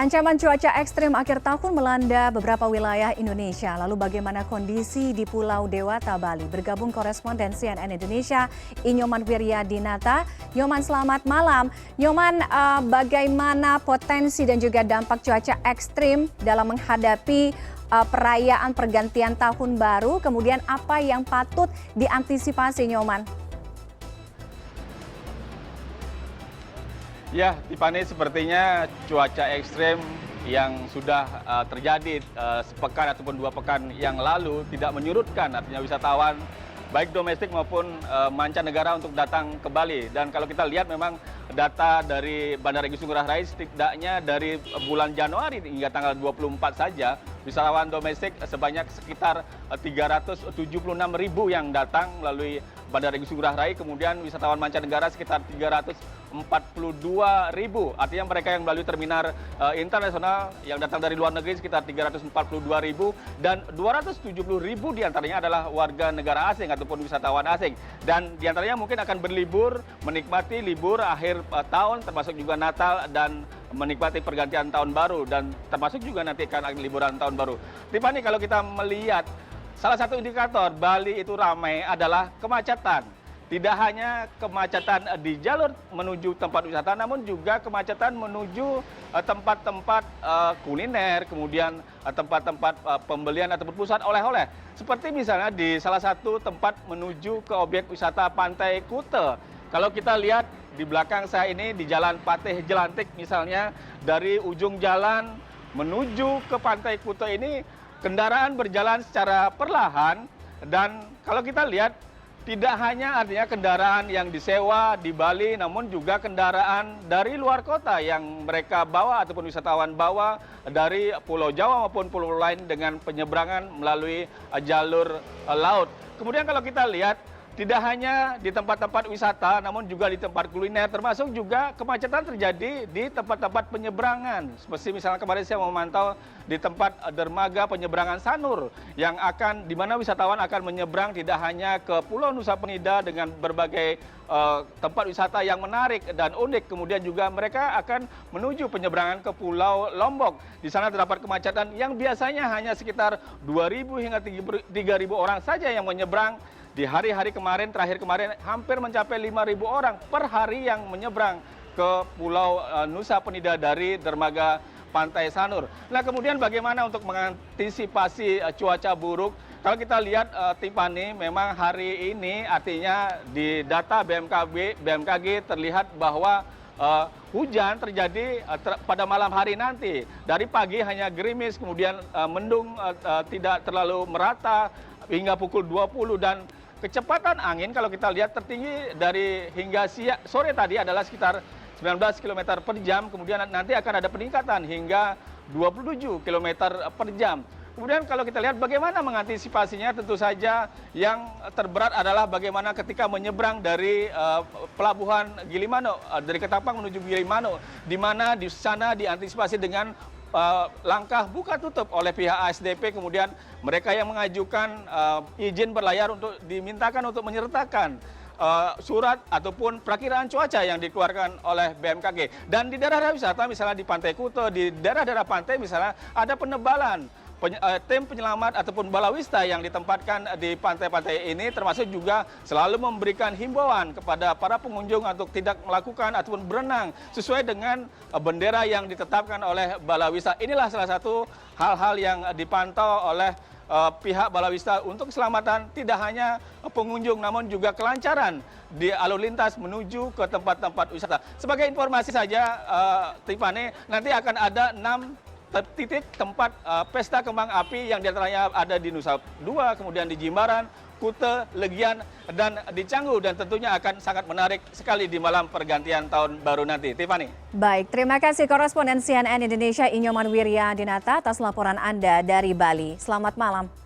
Ancaman cuaca ekstrim akhir tahun melanda beberapa wilayah Indonesia. Lalu bagaimana kondisi di Pulau Dewata, Bali? Bergabung koresponden CNN Indonesia, Inyoman Wiryadinata. Nyoman, selamat malam. Nyoman, bagaimana potensi dan juga dampak cuaca ekstrim dalam menghadapi perayaan pergantian tahun baru? Kemudian apa yang patut diantisipasi, Nyoman? Ya, Tiffany, sepertinya cuaca ekstrem yang sudah terjadi sepekan ataupun 2 pekan yang lalu tidak menyurutkan artinya wisatawan baik domestik maupun mancanegara untuk datang ke Bali. Dan kalau kita lihat memang data dari Bandara Igusti Ngurah Rai setidaknya dari bulan Januari hingga tanggal 24 saja wisatawan domestik sebanyak sekitar 376.000 yang datang melalui Bandara Igusti Ngurah Rai, kemudian wisatawan mancanegara sekitar 342.000. Artinya mereka yang melalui terminal internasional yang datang dari luar negeri sekitar 342.000 dan 270.000 diantaranya adalah warga negara asing ataupun wisatawan asing. Dan diantaranya mungkin akan berlibur, menikmati libur akhir tahun termasuk juga Natal dan menikmati pergantian tahun baru dan termasuk juga nanti akan liburan tahun baru. Tiffany, kalau kita melihat salah satu indikator Bali itu ramai adalah kemacetan. Tidak hanya kemacetan di jalur menuju tempat wisata, namun juga kemacetan menuju tempat-tempat kuliner, kemudian tempat-tempat pembelian ataupun pusat oleh-oleh. Seperti misalnya di salah satu tempat menuju ke objek wisata Pantai Kuta. Kalau kita lihat di belakang saya ini di Jalan Patih Jelantik misalnya, dari ujung jalan menuju ke Pantai Kuta ini kendaraan berjalan secara perlahan, dan kalau kita lihat tidak hanya artinya kendaraan yang disewa di Bali, namun juga kendaraan dari luar kota yang mereka bawa ataupun wisatawan bawa dari Pulau Jawa maupun pulau lain dengan penyeberangan melalui jalur laut. Kemudian kalau kita lihat tidak hanya di tempat-tempat wisata, namun juga di tempat kuliner, termasuk juga kemacetan terjadi di tempat-tempat penyeberangan. Seperti misalnya kemarin saya memantau di tempat dermaga penyeberangan Sanur, yang di mana wisatawan akan menyeberang tidak hanya ke Pulau Nusa Penida dengan berbagai tempat wisata yang menarik dan unik, kemudian juga mereka akan menuju penyeberangan ke Pulau Lombok. Di sana terdapat kemacetan yang biasanya hanya sekitar 2.000 hingga 3.000 orang saja yang menyeberang. Di hari-hari kemarin, terakhir kemarin, hampir mencapai 5.000 orang per hari yang menyeberang ke Pulau Nusa Penida dari dermaga Pantai Sanur. Nah, kemudian bagaimana untuk mengantisipasi cuaca buruk? Kalau kita lihat Tiffany, memang hari ini artinya di data BMKG terlihat bahwa hujan terjadi pada malam hari nanti. Dari pagi hanya gerimis, kemudian mendung tidak terlalu merata hingga pukul 20, dan kecepatan angin kalau kita lihat tertinggi dari hingga sore tadi adalah sekitar 19 km per jam, kemudian nanti akan ada peningkatan hingga 27 km per jam. Kemudian kalau kita lihat bagaimana mengantisipasinya, tentu saja yang terberat adalah bagaimana ketika menyeberang dari pelabuhan Gilimanuk, dari Ketapang menuju Gilimanuk, di mana di sana diantisipasi dengan langkah buka tutup oleh pihak ASDP, kemudian mereka yang mengajukan izin berlayar untuk dimintakan untuk menyertakan surat ataupun perakiraan cuaca yang dikeluarkan oleh BMKG. Dan di daerah wisata misalnya di Pantai Kuta, di daerah-daerah pantai misalnya ada penebalan tim penyelamat ataupun balawista yang ditempatkan di pantai-pantai ini, termasuk juga selalu memberikan himbauan kepada para pengunjung untuk tidak melakukan ataupun berenang sesuai dengan bendera yang ditetapkan oleh balawista. Inilah salah satu hal-hal yang dipantau oleh pihak balawista untuk keselamatan tidak hanya pengunjung namun juga kelancaran di alur lintas menuju ke tempat-tempat wisata. Sebagai informasi saja, Tiffany, nanti akan ada 6 titik tempat pesta kembang api yang diantaranya ada di Nusa Dua, kemudian di Jimbaran, Kuta, Legian, dan di Canggu, dan tentunya akan sangat menarik sekali di malam pergantian tahun baru nanti. Tiffany. Baik, terima kasih koresponden CNN Indonesia Inyoman Wiryadinata atas laporan Anda dari Bali. Selamat malam.